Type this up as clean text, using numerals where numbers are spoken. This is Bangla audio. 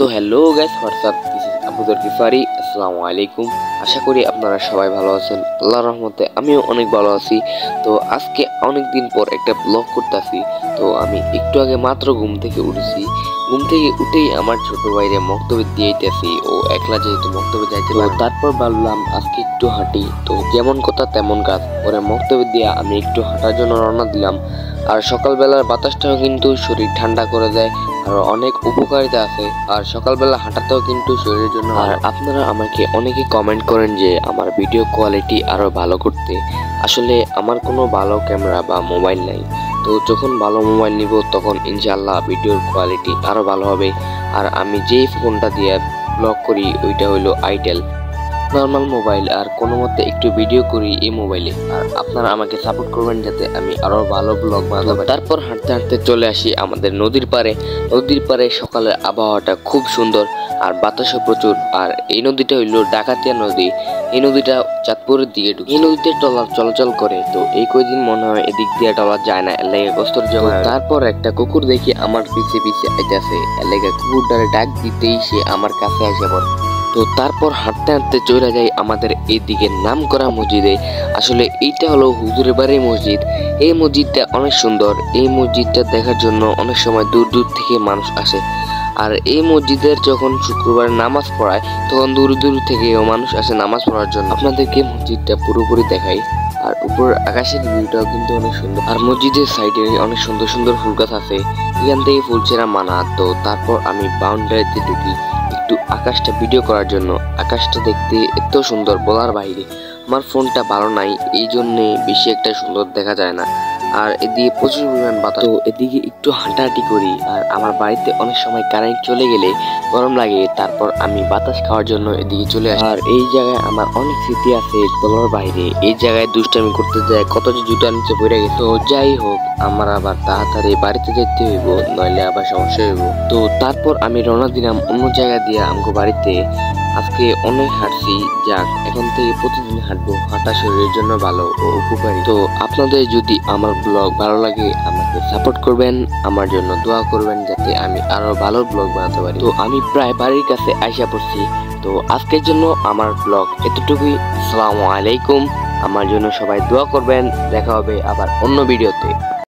তো hello guys, WhatsApp, this is Abudar Gifari. আসসালামু আলাইকুম। আশা করি আপনারা সবাই ভালো আছেন। আল্লাহর রহমতে আমিও অনেক ভালো আছি। তো আজকে অনেক দিন পর একটা ব্লগ করতেছি। তো আমি একটু আগে মাত্র ঘুম থেকে উঠেছি। ঘুম থেকে উঠেই আমার ছোট ভাইরে মক্তবে দিয়েইতেছি। ও একলা যেহেতু মক্তবে যাইতে পারে, তারপর ভাবলাম আজকে একটু হাঁটি। তো যেমন কথা তেমন কাজ, পরে মক্তবে দিয়ে আমি একটু হাঁটার জন্য রওনা দিলাম। আর সকালবেলার বাতাসটাও কিন্তু শরীর ঠান্ডা করে দেয়, আর অনেক উপকারিতা আছে। আর সকালবেলা হাঁটাতেও কিন্তু শরীরের জন্য। আর আপনারা আমাকে অনেকে কমেন্ট করেন যে আমার ভিডিও কোয়ালিটি আরো ভালো করতে। আসলে আমার কোনো ভালো ক্যামেরা বা মোবাইল নাই। তো যখন ভালো মোবাইল নিব তখন ইনশাআল্লাহ ভিডিওর কোয়ালিটি আরো ভালো হবে। আর আমি যেই ফোনটা দিয়ে ব্লগ করি ওইটা হলো আইটেল নর্মাল মোবাইল, আর কোনো মতে একটু ভিডিও করি এই মোবাইলে। আর আপনারা আমাকে সাপোর্ট করবেন যাতে আমি আরো ভালো ব্লগ বানাতে পারি। তারপর হাঁটতে হাঁটতে চলে আসি আমাদের নদীর পাড়ে। নদীর পাড়ে সকালের আবহাওয়াটা খুব সুন্দর, আর বাতাসও প্রচুর। আর এই নদীটা হইল ডাকাতিয়া নদী। এই নদীটা চাঁদপুরের দিকে ঢুকে। এই নদীতে ট্রলার চলাচল করে। তো এই কয়দিন মনে হয় এদিক দিয়ে ট্রলার যায় না, এলাকায় কষ্টর জমা। তারপর একটা কুকুর দেখি আমার পিছে পিছে আইতাছে। এলাকায় কুকুরটারে ডাক দিতেই সে আমার কাছে আসে পড়ে। তো তারপর হাঁটতে হাঁটতে চলে যাই আমাদের এইদিকে নাম করা মসজিদে। আসলে এইটা হলো হুজুরের বাড়ির মসজিদ। এই মসজিদটা অনেক সুন্দর। এই মসজিদটা দেখার জন্য অনেক সময় দূর দূর থেকে মানুষ আসে। আর এই মসজিদের যখন শুক্রবার নামাজ পড়ায় তখন দূর দূর থেকেও মানুষ আসে নামাজ পড়ার জন্য। আপনাদেরকে মসজিদটা পুরোপুরি দেখাই। আর উপর আকাশের ভিউটাও কিন্তু অনেক সুন্দর। আর মসজিদের সাইডে অনেক সুন্দর সুন্দর ফুল গাছ আছে, এখান থেকে ফুল ছেঁড়া মানা। তো তারপর আমি বাউন্ডারিতে ঢুকি একটু আকাশটা ভিডিও করার জন্য। আকাশটা দেখতে এত সুন্দর বলার বাইরে। আমার ফোনটা ভালো নাই, এই জন্যে বেশি একটা সুন্দর দেখা যায় না। আর এদিকে প্রচুর পরিমাণ বাতাস। তো এদিকে একটু হাঁটাহাঁটি করি। আর আমার বাড়িতে অনেক সময় কারেন্ট চলে গেলে গরম লাগে, তারপর আমি বাতাস খাওয়ার জন্য এদিকে চলে আসি। আর এই জায়গায় আমার অনেক স্মৃতি আছে বলার বাইরে। এই জায়গায় দুষ্টামি করতে যায় কত যে জুতার নিচে পড়ে গেছে। তো যাই হোক, আমার আবার তাড়াতাড়ি বাড়িতে যেতে হইব, নইলে আবার সমস্যা হইব। তো তারপর আমি রওনা দিলাম অন্য জায়গা দিয়ে আমগো বাড়িতে। আজকে অনেক হাঁটছি, যাক এখন থেকে প্রতিদিন হাঁটবো। হাঁটা শরীরের জন্য ভালো ও উপকারী। তো আপনাদের যদি আমার ব্লগ ভালো লাগে আমাকে সাপোর্ট করবেন, আমার জন্য দোয়া করবেন যাতে আমি আরো ভালো ব্লগ বানাতে পারি। তো আমি প্রায় বাড়ির কাছে আইসা পড়ছি। তো আজকের জন্য আমার ব্লগ এতটুকুই। আসসালামু আলাইকুম। আমার জন্য সবাই দোয়া করবেন। দেখা হবে আবার অন্য ভিডিওতে।